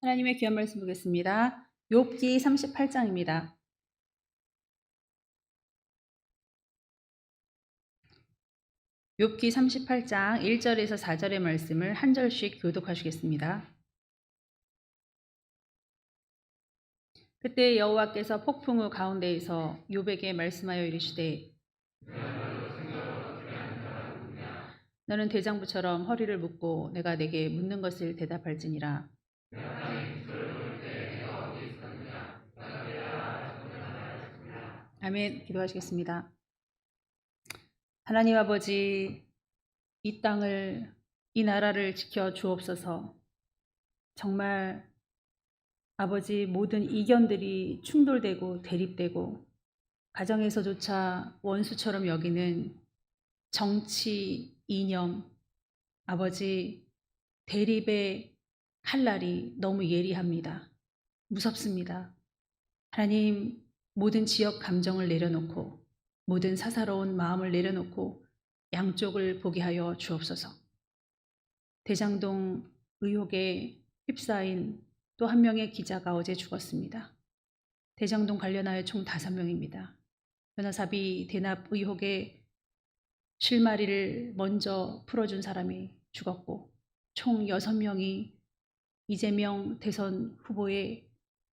하나님의 귀한 말씀 보겠습니다. 욥기 38장입니다. 욥기 38장 1절에서 4절의 말씀을 한 절씩 교독하시겠습니다. 그때 여호와께서 폭풍우 가운데에서 욥에게 말씀하여 이르시되 너는 대장부처럼 허리를 묶고 내가 내게 묻는 것을 대답할지니라. 아멘. 기도하시겠습니다. 하나님 아버지, 이 땅을, 이 나라를 지켜 주옵소서. 정말 아버지, 모든 이견들이 충돌되고 대립되고 가정에서조차 원수처럼 여기는 정치, 이념, 아버지, 대립의 칼날이 너무 예리합니다. 무섭습니다. 하나님, 모든 지역 감정을 내려놓고 모든 사사로운 마음을 내려놓고 양쪽을 보게 하여 주옵소서. 대장동 의혹에 휩싸인 또 한 명의 기자가 어제 죽었습니다. 대장동 관련하여 총 5명입니다. 변호사비 대납 의혹에 실마리를 먼저 풀어준 사람이 죽었고 총 6명이 이재명 대선 후보에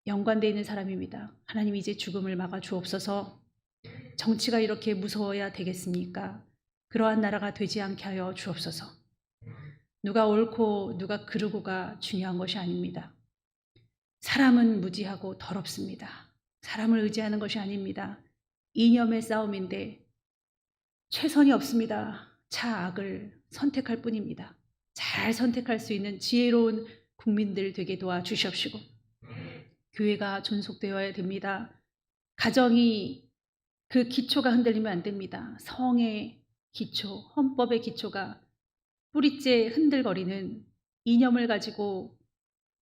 연관되어 있는 사람입니다. 하나님, 이제 죽음을 막아 주옵소서. 정치가 이렇게 무서워야 되겠습니까? 그러한 나라가 되지 않게 하여 주옵소서. 누가 옳고 누가 그르고가 중요한 것이 아닙니다. 사람은 무지하고 더럽습니다. 사람을 의지하는 것이 아닙니다. 이념의 싸움인데 최선이 없습니다. 차악을 선택할 뿐입니다. 잘 선택할 수 있는 지혜로운 국민들 되게 도와주시옵시고 교회가 존속되어야 됩니다. 가정이 그 기초가 흔들리면 안 됩니다. 성의 기초, 헌법의 기초가 뿌리째 흔들거리는 이념을 가지고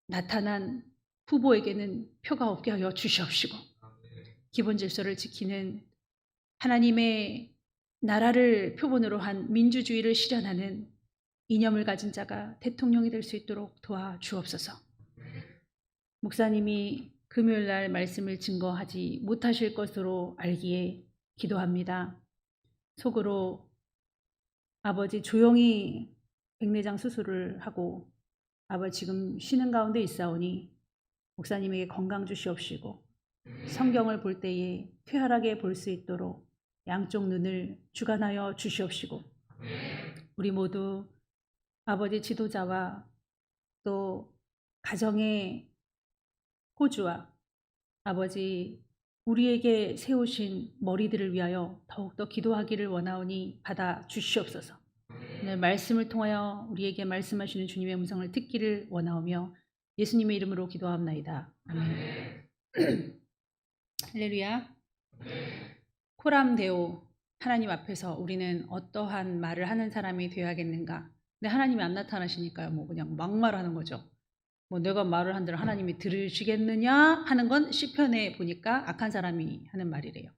나타난 후보에게는 표가 없게 하여 주시옵시고 기본 질서를 지키는 하나님의 나라를 표본으로 한 민주주의를 실현하는 이념을 가진 자가 대통령이 될 수 있도록 도와주옵소서. 목사님이 금요일 날 말씀을 증거하지 못하실 것으로 알기에 기도합니다. 속으로 아버지, 조용히 백내장 수술을 하고 아버지 지금 쉬는 가운데 있사오니 목사님에게 건강 주시옵시고 성경을 볼 때에 쾌활하게 볼 수 있도록 양쪽 눈을 주관하여 주시옵시고 우리 모두 아버지 지도자와 또 가정의 호주와 아버지 우리에게 세우신 머리들을 위하여 더욱더 기도하기를 원하오니 받아 주시옵소서. 오늘 말씀을 통하여 우리에게 말씀하시는 주님의 음성을 듣기를 원하오며 예수님의 이름으로 기도하옵나이다. 아멘. 할렐루야. 코람데오, 하나님 앞에서 우리는 어떠한 말을 하는 사람이 되어야겠는가? 근데 하나님이 안 나타나시니까요. 뭐 그냥 막말하는 거죠. 뭐 내가 말을 한 대로 하나님이 들으시겠느냐 하는 건 시편에 보니까 악한 사람이 하는 말이래요.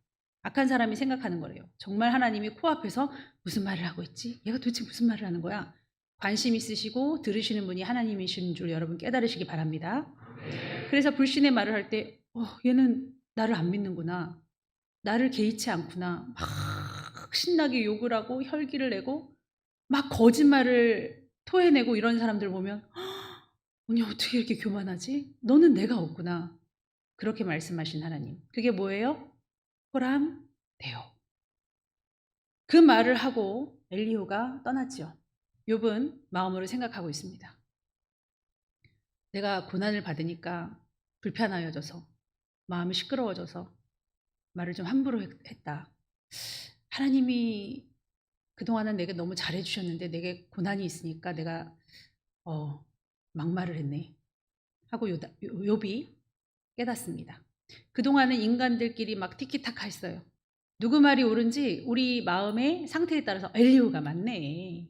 악한 사람이 생각하는 거래요. 정말 하나님이 코앞에서 무슨 말을 하고 있지? 얘가 도대체 무슨 말을 하는 거야? 관심 있으시고 들으시는 분이 하나님이신 줄 여러분 깨달으시기 바랍니다. 그래서 불신의 말을 할 때 얘는 나를 안 믿는구나. 나를 개의치 않구나. 막 신나게 욕을 하고 혈기를 내고 막 거짓말을 토해내고 이런 사람들 보면 언니 어떻게 이렇게 교만하지? 너는 내가 없구나. 그렇게 말씀하신 하나님. 그게 뭐예요? 호람데오. 그 말을 하고 엘리후가 떠났죠. 욥은 마음으로 생각하고 있습니다. 내가 고난을 받으니까 불편하여져서 마음이 시끄러워져서 말을 좀 함부로 했다. 하나님이 그동안은 내게 너무 잘해주셨는데 내게 고난이 있으니까 내가 막말을 했네 하고 욥이 깨닫습니다. 그동안은 인간들끼리 막 티키타카 했어요. 누구 말이 옳은지 우리 마음의 상태에 따라서 엘리후가 맞네.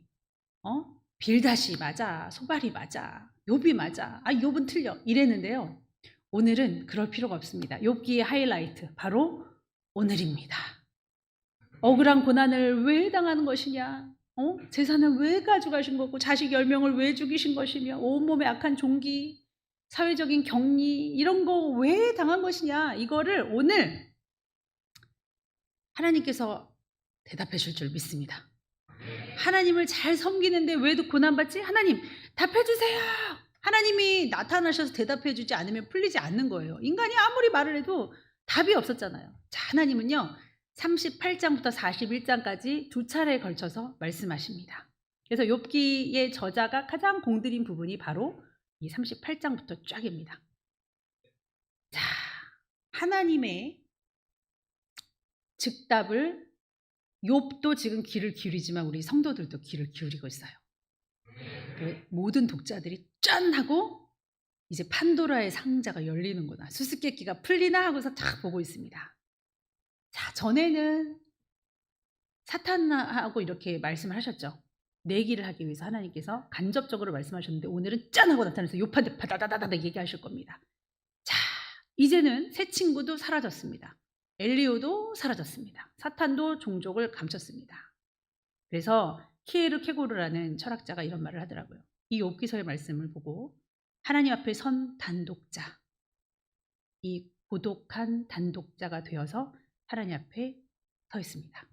빌다시 맞아. 소발이 맞아. 욥이 맞아. 욥은 틀려. 이랬는데요. 오늘은 그럴 필요가 없습니다. 욥기의 하이라이트 바로 오늘입니다. 억울한 고난을 왜 당하는 것이냐? 재산을 왜 가져가신 거고 자식 10명을 왜 죽이신 것이며 온몸에 악한 종기 사회적인 격리 이런 거 왜 당한 것이냐 이거를 오늘 하나님께서 대답해 줄 줄 믿습니다. 하나님을 잘 섬기는데 왜 고난받지? 하나님 답해 주세요. 하나님이 나타나셔서 대답해 주지 않으면 풀리지 않는 거예요. 인간이 아무리 말을 해도 답이 없었잖아요. 자, 하나님은요. 38장부터 41장까지 두 차례에 걸쳐서 말씀하십니다. 그래서 욥기의 저자가 가장 공들인 부분이 바로 이 38장부터 쫙입니다. 자, 하나님의 즉답을 욥도 지금 귀를 기울이지만 우리 성도들도 귀를 기울이고 있어요. 모든 독자들이 짠 하고 이제 판도라의 상자가 열리는구나. 수수께끼가 풀리나 하고서 딱 보고 있습니다. 자, 전에는 사탄하고 이렇게 말씀을 하셨죠. 내기를 하기 위해서 하나님께서 간접적으로 말씀하셨는데 오늘은 짠 하고 나타나서 욥한테 바다다다다 얘기하실 겁니다. 자, 이제는 새 친구도 사라졌습니다. 엘리오도 사라졌습니다. 사탄도 종족을 감췄습니다. 그래서 키에르 케고르라는 철학자가 이런 말을 하더라고요. 이 욥기서의 말씀을 보고 하나님 앞에 선 단독자, 이 고독한 단독자가 되어서 하나님 앞에 서 있습니다.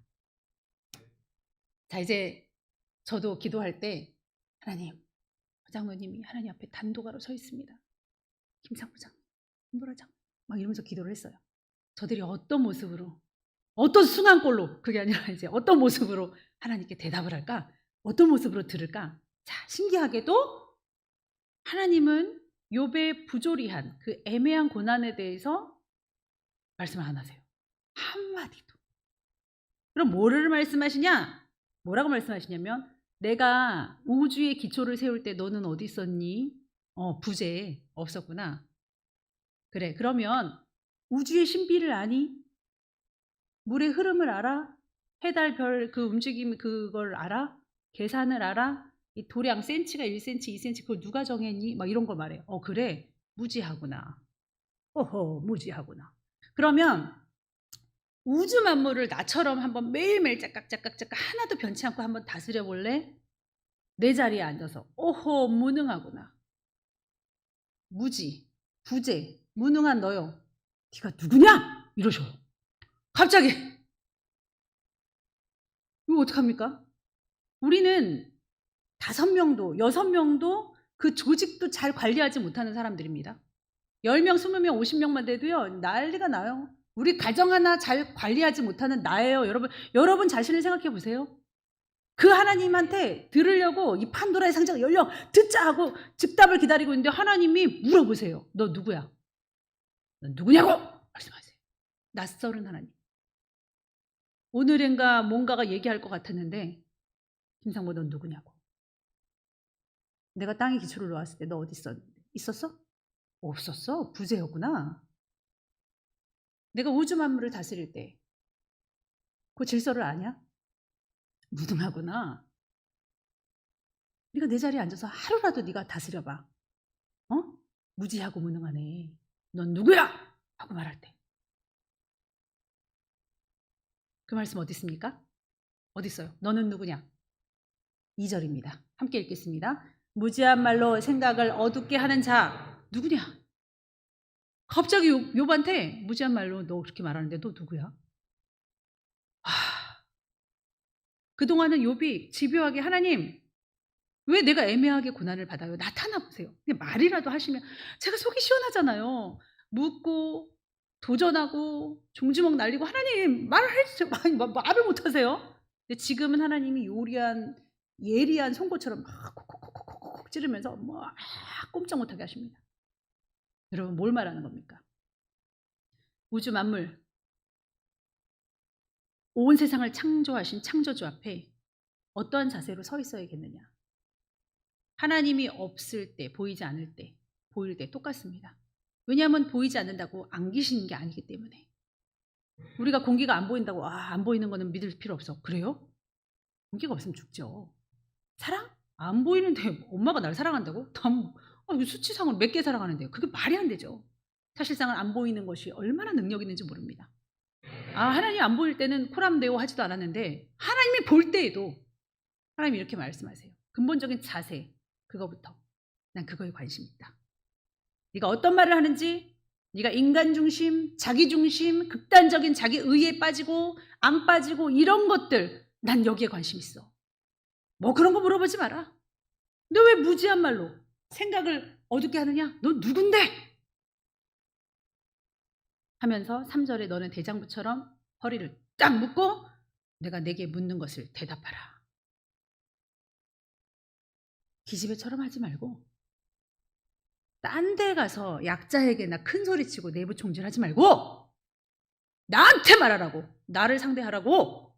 자, 이제 저도 기도할 때 하나님, 장로님이 하나님 앞에 단독으로 서 있습니다. 김상부 장로, 김보라 장로 막 이러면서 기도를 했어요. 저들이 어떤 모습으로, 어떤 순환꼴로, 그게 아니라 이제 어떤 모습으로 하나님께 대답을 할까? 어떤 모습으로 들을까? 자, 신기하게도 하나님은 욥의 부조리한 그 애매한 고난에 대해서 말씀을 안 하세요. 한마디도. 그럼 뭐를 말씀하시냐? 뭐라고 말씀하시냐면 내가 우주의 기초를 세울 때 너는 어디 있었니? 부재 없었구나. 그래, 그러면 우주의 신비를 아니? 물의 흐름을 알아? 해달 별 그 움직임 그걸 알아? 계산을 알아? 이 도량 센치가 1cm, 2cm 그걸 누가 정했니? 막 이런 거 말해. 그래. 무지하구나. 무지하구나. 그러면 우주 만물을 나처럼 한번 매일매일 짝깍짝깍 하나도 변치 않고 한번 다스려 볼래? 내 자리에 앉아서 무능하구나. 무지, 부재, 무능한 너요. 네가 누구냐? 이러셔. 갑자기. 이거 어떡합니까? 우리는 5명도 6명도 그 조직도 잘 관리하지 못하는 사람들입니다. 10명, 20명, 50명만 돼도요 난리가 나요. 우리 가정 하나 잘 관리하지 못하는 나예요. 여러분 자신을 생각해 보세요. 그 하나님한테 들으려고 이 판도라의 상자가 열려 듣자 하고 즉답을 기다리고 있는데 하나님이 물어보세요. 너 누구야? 너 누구냐고 말씀하세요. 낯설은 하나님. 오늘인가 뭔가가 얘기할 것 같았는데 김상모 넌 누구냐고. 내가 땅에 기초를 놓았을 때 너 어디 있었어? 없었어? 부재였구나. 내가 우주 만물을 다스릴 때 그 질서를 아냐? 무능하구나. 네가 내 자리에 앉아서 하루라도 네가 다스려봐. 무지하고 무능하네. 넌 누구야? 하고 말할 때. 그 말씀 어디 있습니까? 어디 있어요? 너는 누구냐? 2절입니다. 함께 읽겠습니다. 무지한 말로 생각을 어둡게 하는 자 누구냐? 갑자기 욥한테 무지한 말로 너 그렇게 말하는데 너 누구야? 그동안은 욥이 집요하게 하나님 왜 내가 애매하게 고난을 받아요? 나타나 보세요. 그냥 말이라도 하시면 제가 속이 시원하잖아요. 묻고 도전하고 종지먹 날리고 하나님 말을 해주세요. 말을 못하세요. 근데 지금은 하나님이 예리한 송곳처럼 막 콕콕콕콕콕 찌르면서 막 꼼짝 못하게 하십니다. 여러분 뭘 말하는 겁니까? 우주 만물 온 세상을 창조하신 창조주 앞에 어떠한 자세로 서 있어야겠느냐? 하나님이 없을 때, 보이지 않을 때, 보일 때 똑같습니다. 왜냐하면 보이지 않는다고 안기시는 게 아니기 때문에. 우리가 공기가 안 보인다고 안 보이는 거는 믿을 필요 없어. 그래요? 공기가 없으면 죽죠. 사랑? 안 보이는데 엄마가 날 사랑한다고? 수치상을 몇 개 사랑하는데요. 그게 말이 안 되죠. 사실상은 안 보이는 것이 얼마나 능력 있는지 모릅니다. 하나님이 안 보일 때는 코람데오 하지도 않았는데 하나님이 볼 때에도 하나님이 이렇게 말씀하세요. 근본적인 자세, 그거부터 난 그거에 관심이 있다. 네가 어떤 말을 하는지, 네가 인간 중심, 자기 중심, 극단적인 자기 의에 빠지고 안 빠지고 이런 것들 난 여기에 관심 있어. 뭐 그런 거 물어보지 마라. 너 왜 무지한 말로 생각을 어둡게 하느냐? 너 누군데? 하면서 3절에 너는 대장부처럼 허리를 딱 묶고 내가 내게 묻는 것을 대답하라. 기집애처럼 하지 말고 딴 데 가서 약자에게나 큰 소리치고 내부 총질하지 말고 나한테 말하라고. 나를 상대하라고.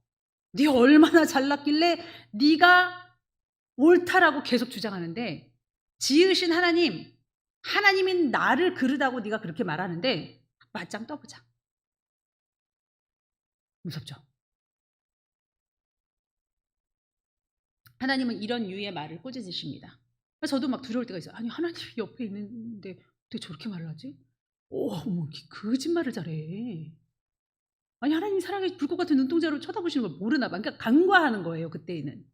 네 얼마나 잘났길래 네가 옳다라고 계속 주장하는데 지으신 하나님인 나를 그르다고 네가 그렇게 말하는데 맞짱 떠보자. 무섭죠? 하나님은 이런 유의 말을 꾸짖으십니다. 저도 막 두려울 때가 있어요. 아니 하나님 옆에 있는데 어떻게 저렇게 말을 하지? 어머 거짓말을 잘해. 아니 하나님 사랑의 불꽃 같은 눈동자로 쳐다보시는 걸 모르나 봐. 그러니까 간과하는 거예요 그때는.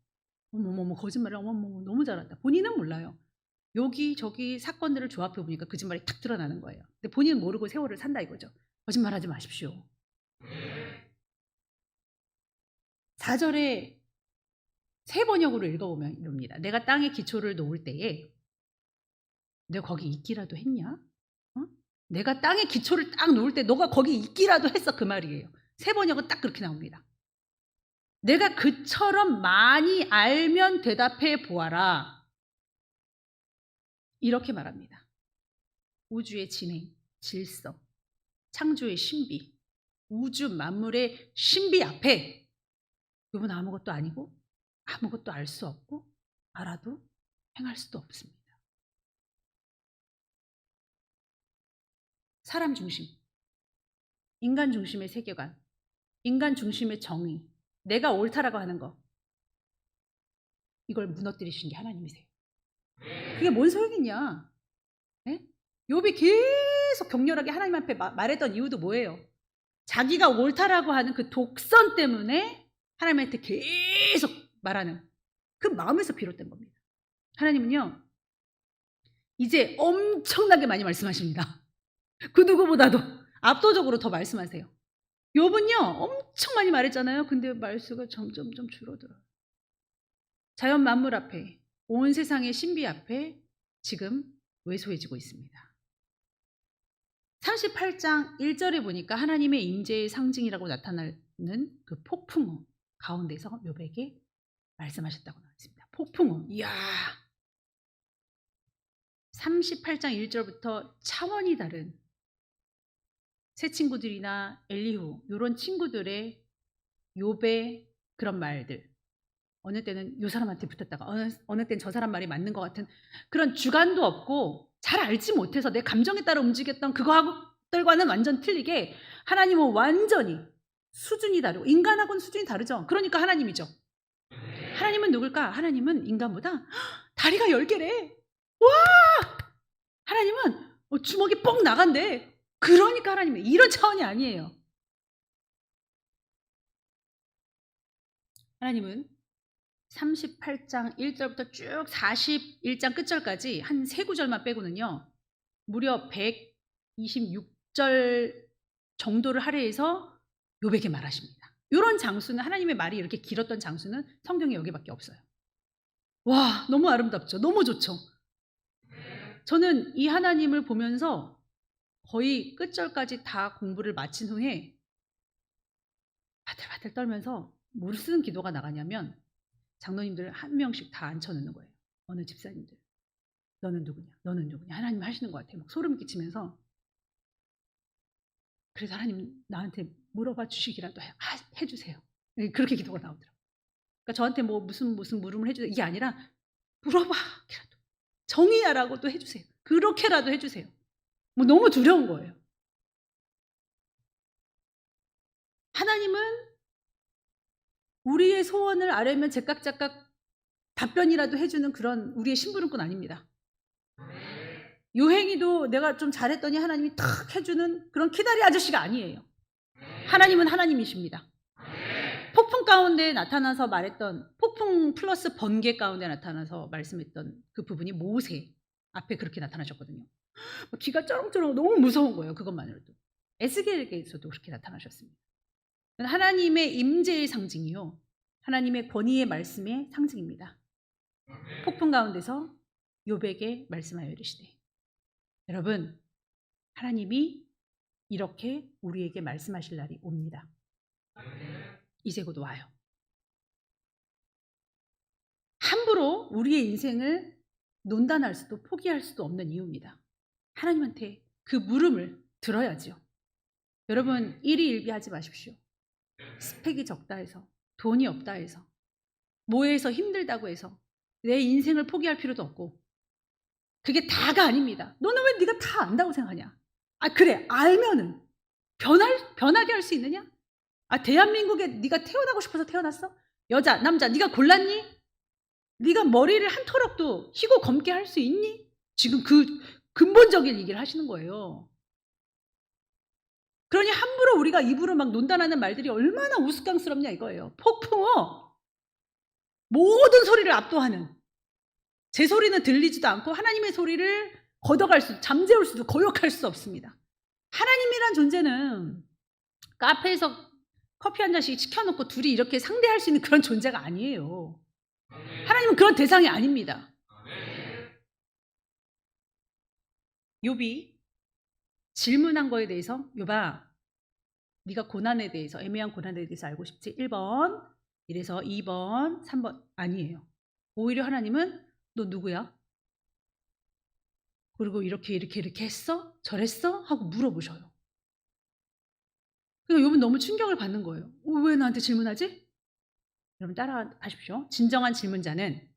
어머머머 거짓말을 어머머머 너무 잘한다. 본인은 몰라요. 여기저기 사건들을 조합해 보니까 거짓말이 탁 드러나는 거예요. 근데 본인은 모르고 세월을 산다 이거죠. 거짓말하지 마십시오. 4절에 새 번역으로 읽어보면 이럽니다. 내가 땅에 기초를 놓을 때에 내가 거기 있기라도 했냐? 어? 내가 땅에 기초를 딱 놓을 때 너가 거기 있기라도 했어 그 말이에요. 새 번역은 딱 그렇게 나옵니다. 내가 그처럼 많이 알면 대답해 보아라. 이렇게 말합니다. 우주의 진행, 질서, 창조의 신비, 우주 만물의 신비 앞에 이건 아무것도 아니고 아무것도 알 수 없고 알아도 행할 수도 없습니다. 사람 중심, 인간 중심의 세계관, 인간 중심의 정의, 내가 옳다라고 하는 거 이걸 무너뜨리신 게 하나님이세요. 그게 뭔 소용이냐? 네? 욥이 계속 격렬하게 하나님 앞에 말했던 이유도 뭐예요? 자기가 옳다라고 하는 그 독선 때문에 하나님한테 계속 말하는 그 마음에서 비롯된 겁니다. 하나님은요 이제 엄청나게 많이 말씀하십니다. 그 누구보다도 압도적으로 더 말씀하세요. 욥은요 엄청 많이 말했잖아요. 근데 말수가 점점점 줄어들어요. 자연 만물 앞에 온 세상의 신비 앞에 지금 왜소해지고 있습니다. 38장 1절에 보니까 하나님의 임재의 상징이라고 나타나는 그 폭풍우 가운데서 욥에게 말씀하셨다고 나와 있습니다. 폭풍우. 이야. 38장 1절부터 차원이 다른 새 친구들이나 엘리후 이런 친구들의 욥의 그런 말들. 어느 때는 요 사람한테 붙었다가 어느 때는 저 사람 말이 맞는 것 같은 그런 주관도 없고 잘 알지 못해서 내 감정에 따라 움직였던 그거들과는 완전 틀리게 하나님은 완전히 수준이 다르고 인간하고는 수준이 다르죠. 그러니까 하나님이죠. 하나님은 누굴까? 하나님은 인간보다 다리가 10개래. 와! 하나님은 주먹이 뻥 나간대. 그러니까 하나님은 이런 차원이 아니에요. 하나님은 38장 1절부터 쭉 41장 끝절까지 한 3구절만 빼고는요. 무려 126절 정도를 할애해서 욥에게 말하십니다. 이런 장수는 하나님의 말이 이렇게 길었던 장수는 성경에 여기밖에 없어요. 와 너무 아름답죠. 너무 좋죠. 저는 이 하나님을 보면서 거의 끝절까지 다 공부를 마친 후에 바들바들 떨면서 무슨 기도가 나가냐면 장로님들 한 명씩 다 앉혀놓는 거예요. 어느 집사님들. 너는 누구냐? 너는 누구냐? 하나님 하시는 것 같아요. 막 소름 끼치면서. 그래서 하나님 나한테 물어봐 주시기라도 해주세요. 그렇게 기도가 나오더라고요. 그러니까 저한테 뭐 무슨 물음을 해주세요. 이게 아니라 물어봐기라도 정의하라고도 해주세요. 그렇게라도 해주세요. 뭐 너무 두려운 거예요. 하나님은 우리의 소원을 아뢰면 제깍제깍 답변이라도 해주는 그런 우리의 심부름꾼 아닙니다. 요행이도 내가 좀 잘했더니 하나님이 탁 해주는 그런 키다리 아저씨가 아니에요. 하나님은 하나님이십니다. 폭풍 가운데 나타나서 말했던 폭풍 플러스 번개 가운데 나타나서 말씀했던 그 부분이 모세 앞에 그렇게 나타나셨거든요. 귀가 쩌렁쩌렁 너무 무서운 거예요. 그것만으로도. 에스겔에게서도 그렇게 나타나셨습니다. 하나님의 임재의 상징이요. 하나님의 권위의 말씀의 상징입니다. 폭풍 가운데서 욥에게 말씀하여 이르시되, 여러분, 하나님이 이렇게 우리에게 말씀하실 날이 옵니다. 이제 곧 와요. 함부로 우리의 인생을 논단할 수도 포기할 수도 없는 이유입니다. 하나님한테 그 물음을 들어야죠. 여러분, 일희일비하지 마십시오. 스펙이 적다 해서, 돈이 없다 해서, 뭐해서 힘들다고 해서 내 인생을 포기할 필요도 없고, 그게 다가 아닙니다. 너는 왜 네가 다 안다고 생각하냐? 그래, 알면은 변하게 할 수 있느냐? 대한민국에 네가 태어나고 싶어서 태어났어? 여자, 남자, 네가 골랐니? 네가 머리를 한 토락도 희고 검게 할 수 있니? 지금 그 근본적인 얘기를 하시는 거예요. 그러니 함부로 우리가 입으로 막 논단하는 말들이 얼마나 우스꽝스럽냐 이거예요. 폭풍어, 모든 소리를 압도하는, 제 소리는 들리지도 않고 하나님의 소리를 걷어갈 수, 잠재울 수도 거역할 수 없습니다. 하나님이란 존재는 카페에서 커피 한 잔씩 시켜놓고 둘이 이렇게 상대할 수 있는 그런 존재가 아니에요. 하나님은 그런 대상이 아닙니다. 욥이 질문한 거에 대해서, 욥아, 네가 고난에 대해서, 애매한 고난에 대해서 알고 싶지? 1번, 이래서 2번, 3번 아니에요. 오히려 하나님은 너 누구야? 그리고 이렇게 했어? 저랬어? 하고 물어보셔요. 그러니까 욥은 너무 충격을 받는 거예요. 왜 나한테 질문하지? 여러분 따라하십시오. 진정한 질문자는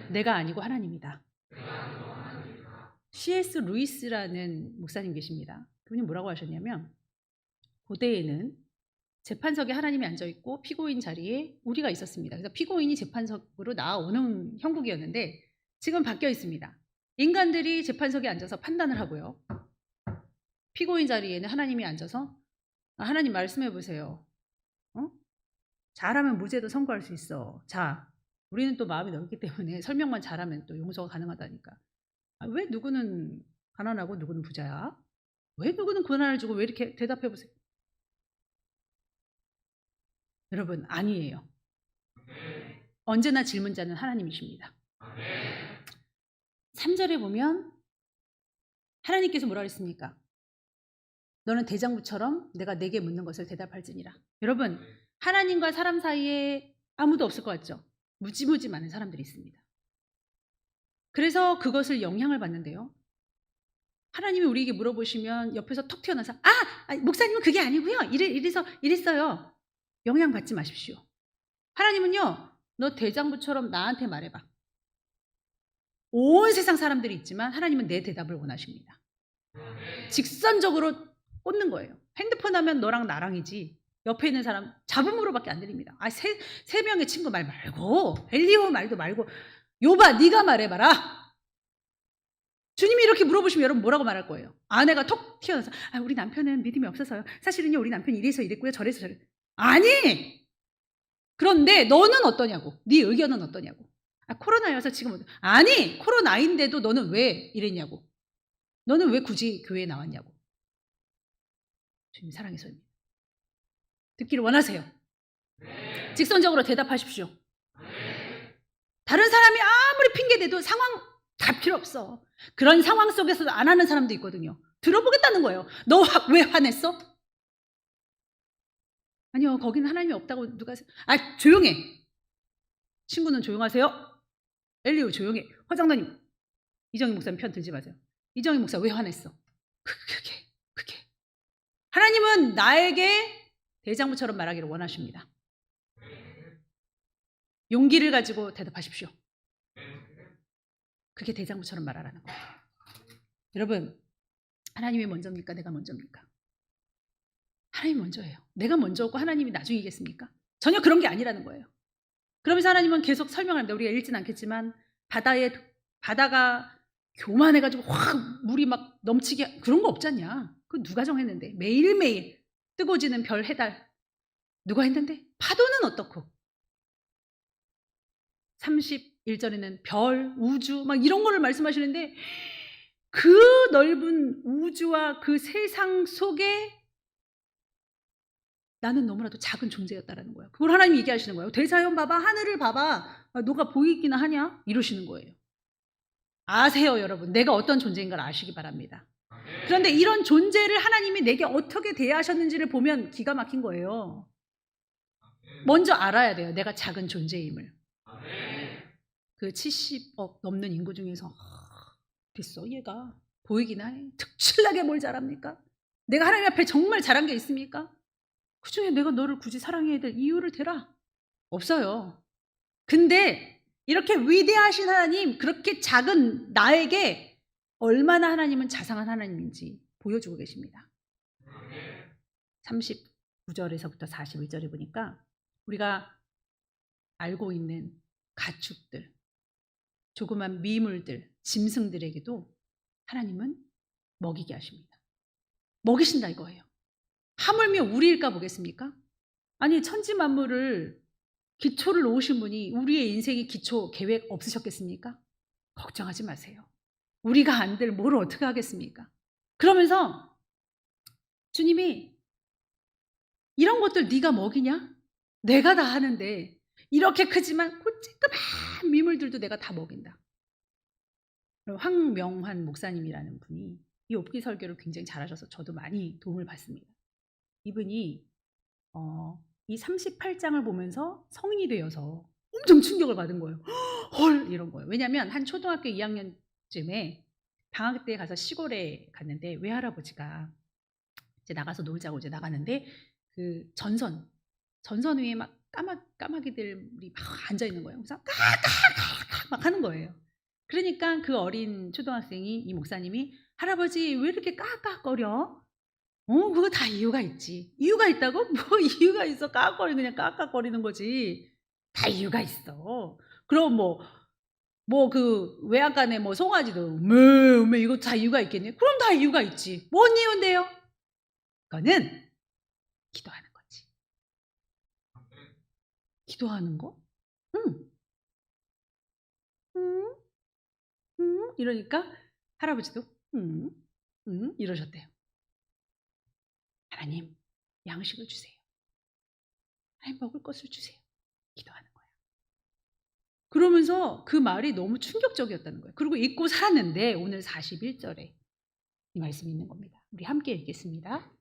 내가 아니고 하나님이다. C.S. 루이스라는 목사님 계십니다. 그분이 뭐라고 하셨냐면, 고대에는 재판석에 하나님이 앉아있고 피고인 자리에 우리가 있었습니다. 그래서 피고인이 재판석으로 나오는 형국이었는데 지금 바뀌어 있습니다. 인간들이 재판석에 앉아서 판단을 하고요. 피고인 자리에는 하나님이 앉아서 하나님 말씀해 보세요. 잘하면 무죄도 선고할 수 있어. 자, 우리는 또 마음이 넓기 때문에 설명만 잘하면 또 용서가 가능하다니까. 왜 누구는 가난하고 누구는 부자야? 왜 누구는 고난을 주고 왜 이렇게 대답해 보세요. 여러분, 아니에요. 언제나 질문자는 하나님이십니다. 3절에 보면 하나님께서 뭐라 그랬습니까? 너는 대장부처럼 내가 내게 묻는 것을 대답할지니라. 여러분, 하나님과 사람 사이에 아무도 없을 것 같죠? 무지무지 많은 사람들이 있습니다. 그래서 그것을 영향을 받는데요. 하나님이 우리에게 물어보시면 옆에서 톡 튀어나와서 목사님은 그게 아니고요. 이랬어요. 영향받지 마십시오. 하나님은요, 너 대장부처럼 나한테 말해봐. 온 세상 사람들이 있지만 하나님은 내 대답을 원하십니다. 직선적으로 꽂는 거예요. 핸드폰 하면 너랑 나랑이지 옆에 있는 사람 잡음으로밖에 안 들립니다. 세 명의 친구 말 말고 엘리오 말도 말고 욥아 네가 말해봐라. 주님이 이렇게 물어보시면 여러분 뭐라고 말할 거예요? 아내가 톡 튀어나와서 우리 남편은 믿음이 없어서요. 사실은요 우리 남편이 이래서 이랬고요. 저래서 저래. 아니! 그런데 너는 어떠냐고. 네 의견은 어떠냐고. 코로나여서 지금 아니! 코로나인데도 너는 왜 이랬냐고. 너는 왜 굳이 교회에 나왔냐고. 주님 사랑해서입니다. 듣기를 원하세요. 직선적으로 대답하십시오. 다른 사람이 아무리 핑계대도 상황 다 필요 없어. 그런 상황 속에서도 안 하는 사람도 있거든요. 들어보겠다는 거예요. 너 왜 화냈어? 아니요, 거기는 하나님이 없다고 누가 조용해. 친구는 조용하세요. 엘리오 조용해. 화장단님 이정희 목사님 편 들지 마세요. 이정희 목사 왜 화냈어? 그게 하나님은 나에게 대장부처럼 말하기를 원하십니다. 용기를 가지고 대답하십시오. 그게 대장부처럼 말하라는 거예요. 여러분, 하나님이 먼저입니까? 내가 먼저입니까? 하나님이 먼저예요. 내가 먼저고 하나님이 나중이겠습니까? 전혀 그런 게 아니라는 거예요. 그러면서 하나님은 계속 설명합니다. 우리가 읽진 않겠지만 바다가 교만해가지고 확 물이 막 넘치게 그런 거 없잖냐. 그거 누가 정했는데. 매일매일 뜨거워지는 별 해달 누가 했는데? 파도는 어떻고? 31절에는 별, 우주 막 이런 거를 말씀하시는데 그 넓은 우주와 그 세상 속에 나는 너무나도 작은 존재였다라는 거예요. 그걸 하나님이 얘기하시는 거예요. 대자연 봐봐, 하늘을 봐봐, 너가 보이기나 하냐? 이러시는 거예요. 아세요, 여러분. 내가 어떤 존재인 걸 아시기 바랍니다. 그런데 이런 존재를 하나님이 내게 어떻게 대하셨는지를 보면 기가 막힌 거예요. 먼저 알아야 돼요. 내가 작은 존재임을. 그 70억 넘는 인구 중에서 됐어, 얘가 보이긴 하네. 특출나게 뭘 잘합니까? 내가 하나님 앞에 정말 잘한 게 있습니까? 그중에 내가 너를 굳이 사랑해야 될 이유를 대라. 없어요. 근데 이렇게 위대하신 하나님, 그렇게 작은 나에게 얼마나 하나님은 자상한 하나님인지 보여주고 계십니다. 39절에서부터 41절에 보니까 우리가 알고 있는 가축들, 조그만 미물들, 짐승들에게도 하나님은 먹이게 하십니다. 먹이신다 이거예요. 하물며 우리일까 보겠습니까? 아니, 천지 만물을 기초를 놓으신 분이 우리의 인생의 기초 계획 없으셨겠습니까? 걱정하지 마세요. 우리가 안 될 뭘 어떻게 하겠습니까? 그러면서 주님이 이런 것들 네가 먹이냐? 내가 다 하는데 이렇게 크지만 쬐끄만 미물들도 내가 다 먹인다. 황명환 목사님이라는 분이 이 욥기 설교를 굉장히 잘하셔서 저도 많이 도움을 받습니다. 이분이 이 38장을 보면서 성인이 되어서 엄청 충격을 받은 거예요. 헐, 이런 거예요. 왜냐하면 한 초등학교 2학년쯤에 방학 때 가서 시골에 갔는데 외할아버지가 이제 나가서 놀자고 이제 나가는데 그 전선 위에 막 까마귀들이 막 앉아 있는 거예요. 그래서 까까까까 막 하는 거예요. 그러니까 그 어린 초등학생이, 이 목사님이, 할아버지 왜 이렇게 까까거려? 그거 다 이유가 있지. 이유가 있다고? 뭐 이유가 있어? 그냥 까까거리는 거지. 다 이유가 있어. 그럼 그 외양간에 송아지도 매 이거 다 이유가 있겠니? 그럼 다 이유가 있지. 뭔 이유인데요? 그거는 기도하는 거지. 기도하는 거? 응. 이러니까 할아버지도 이러셨대요. 하나님, 양식을 주세요. 하나님, 먹을 것을 주세요. 기도하는 거예요. 그러면서 그 말이 너무 충격적이었다는 거예요. 그리고 잊고 살았는데 오늘 41절에 이 말씀이 있는 겁니다. 우리 함께 읽겠습니다.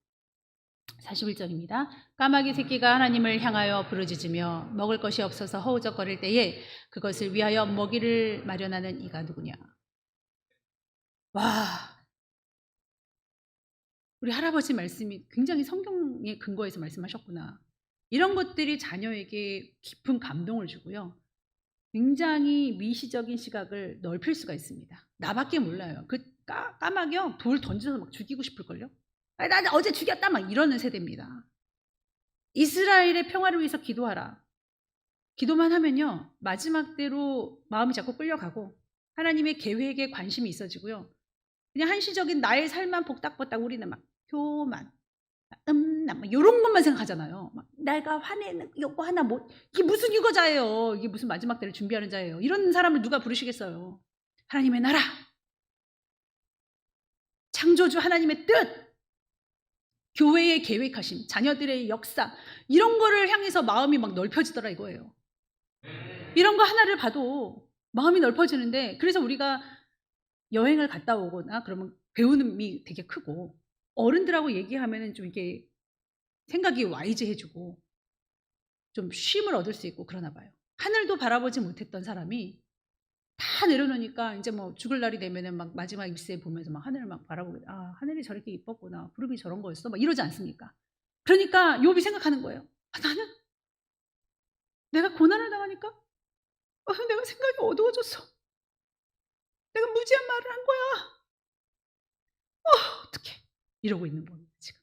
41절입니다. 까마귀 새끼가 하나님을 향하여 부르짖으며 먹을 것이 없어서 허우적거릴 때에 그것을 위하여 먹이를 마련하는 이가 누구냐. 와, 우리 할아버지 말씀이 굉장히 성경에 근거해서 말씀하셨구나. 이런 것들이 자녀에게 깊은 감동을 주고요. 굉장히 미시적인 시각을 넓힐 수가 있습니다. 나밖에 몰라요. 그 까마귀요, 돌 던져서 막 죽이고 싶을걸요? 나 어제 죽였다 막 이러는 세대입니다. 이스라엘의 평화를 위해서 기도하라. 기도만 하면요, 마지막 때로 마음이 자꾸 끌려가고 하나님의 계획에 관심이 있어지고요. 그냥 한시적인 나의 삶만 복닥복닥 우리는 막 교만, 막 이런 것만 생각하잖아요. 막 내가 화내는 요거 하나 이게 무슨 유거자예요. 이게 무슨 마지막 때를 준비하는 자예요. 이런 사람을 누가 부르시겠어요. 하나님의 나라, 창조주 하나님의 뜻, 교회의 계획하심, 자녀들의 역사, 이런 거를 향해서 마음이 막 넓혀지더라 이거예요. 이런 거 하나를 봐도 마음이 넓어지는데, 그래서 우리가 여행을 갔다 오거나 그러면 배움이 되게 크고, 어른들하고 얘기하면은 좀 이게 생각이 와이즈해지고 좀 쉼을 얻을 수 있고 그러나 봐요. 하늘도 바라보지 못했던 사람이 다 내려놓으니까 이제 죽을 날이 되면은 막 마지막 입새 보면서 막 하늘을 막 바라보게, 아, 하늘이 저렇게 이뻤구나, 구름이 저런 거였어, 막 이러지 않습니까? 그러니까 욥이 생각하는 거예요. 나는 내가 고난을 당하니까 내가 생각이 어두워졌어. 내가 무지한 말을 한 거야. 어떡해. 이러고 있는 겁니다, 지금.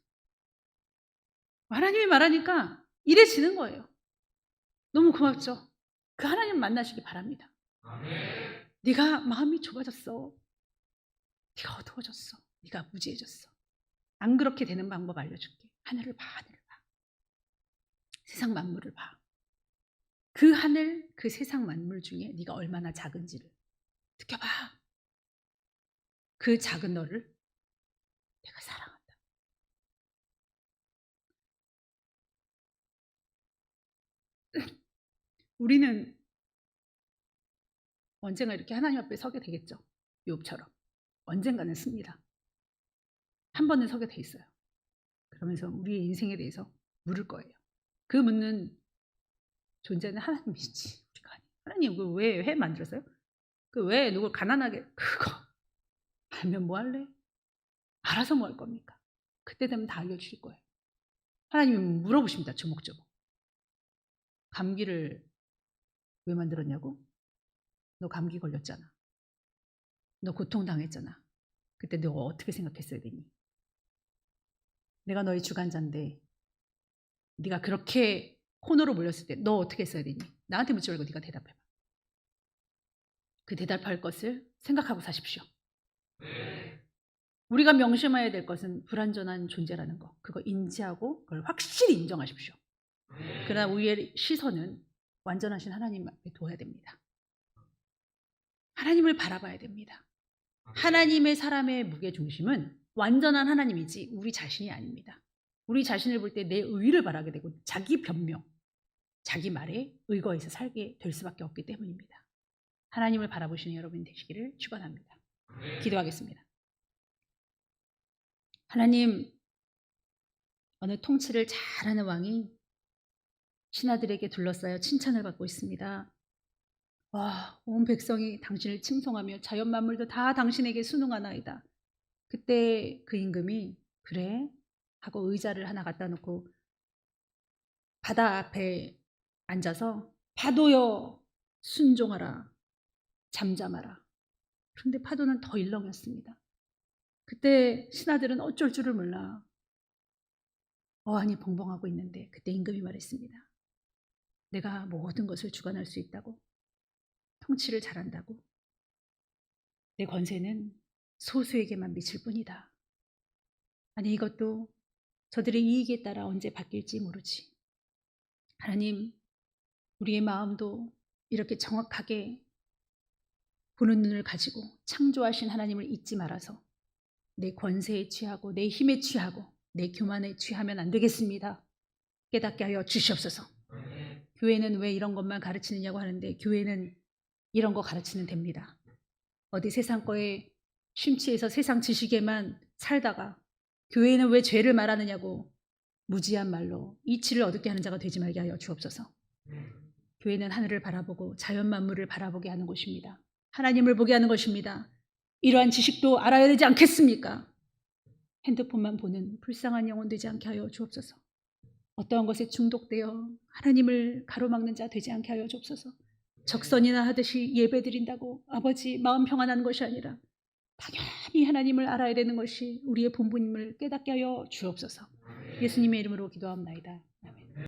하나님이 말하니까 이래지는 거예요. 너무 고맙죠? 그 하나님 만나시기 바랍니다. 아멘. 네가 마음이 좁아졌어. 네가 어두워졌어. 네가 무지해졌어. 안 그렇게 되는 방법 알려줄게. 하늘을 봐, 하늘을 봐. 세상 만물을 봐. 그 하늘, 그 세상 만물 중에 네가 얼마나 작은지를 느껴봐. 그 작은 너를 내가 사랑한다. 우리는 언젠가 이렇게 하나님 앞에 서게 되겠죠. 욥처럼. 언젠가는 씁니다. 한 번은 서게 돼 있어요. 그러면서 우리의 인생에 대해서 물을 거예요. 그 묻는 존재는 하나님이시지 우리가 아니에요. 하나님 그 왜 해 만들었어요? 그 왜 누굴 가난하게 그거 알면 뭐 할래? 알아서 뭐 할 겁니까? 그때 되면 다 알려주실 거예요. 하나님이 물어보십니다. 조목조목. 감기를 왜 만들었냐고? 너 감기 걸렸잖아. 너 고통당했잖아. 그때 너 어떻게 생각했어야 되니? 내가 너의 주관자인데 네가 그렇게 코너로 몰렸을 때 너 어떻게 했어야 되니? 나한테 묻지 말고 네가 대답해봐. 그 대답할 것을 생각하고 사십시오. 우리가 명심해야 될 것은 불완전한 존재라는 거. 그거 인지하고 그걸 확실히 인정하십시오. 그러나 우리의 시선은 완전하신 하나님 앞에 둬야 됩니다. 하나님을 바라봐야 됩니다. 하나님의 사람의 무게중심은 완전한 하나님이지 우리 자신이 아닙니다. 우리 자신을 볼 때 내 의의를 바라게 되고 자기 변명, 자기 말에 의거해서 살게 될 수밖에 없기 때문입니다. 하나님을 바라보시는 여러분 되시기를 축원합니다. 기도하겠습니다. 하나님, 어느 통치를 잘하는 왕이 신하들에게 둘러싸여 칭찬을 받고 있습니다. 와, 온 백성이 당신을 칭송하며 자연 만물도 다 당신에게 순응하나이다. 그때 그 임금이 그래? 하고 의자를 하나 갖다 놓고 바다 앞에 앉아서 파도여 순종하라 잠잠하라. 그런데 파도는 더 일렁였습니다. 그때 신하들은 어쩔 줄을 몰라 어안이 벙벙하고 있는데 그때 임금이 말했습니다. 내가 모든 것을 주관할 수 있다고, 통치를 잘한다고, 내 권세는 소수에게만 미칠 뿐이다. 아니 이것도 저들의 이익에 따라 언제 바뀔지 모르지. 하나님, 우리의 마음도 이렇게 정확하게 보는 눈을 가지고 창조하신 하나님을 잊지 말아서 내 권세에 취하고 내 힘에 취하고 내 교만에 취하면 안 되겠습니다. 깨닫게 하여 주시옵소서. 교회는 왜 이런 것만 가르치느냐고 하는데 교회는 이런 거 가르치면 됩니다. 어디 세상 거에 심취해서 세상 지식에만 살다가 교회는 왜 죄를 말하느냐고 무지한 말로 이치를 얻게 하는 자가 되지 말게 하여 주옵소서. 교회는 하늘을 바라보고 자연 만물을 바라보게 하는 곳입니다. 하나님을 보게 하는 것입니다. 이러한 지식도 알아야 되지 않겠습니까? 핸드폰만 보는 불쌍한 영혼 되지 않게 하여 주옵소서. 어떠한 것에 중독되어 하나님을 가로막는 자 되지 않게 하여 주옵소서. 적선이나 하듯이 예배드린다고 아버지 마음 평안한 것이 아니라 당연히 하나님을 알아야 되는 것이 우리의 본분임을 깨닫게 하여 주옵소서. 예수님의 이름으로 기도합나이다.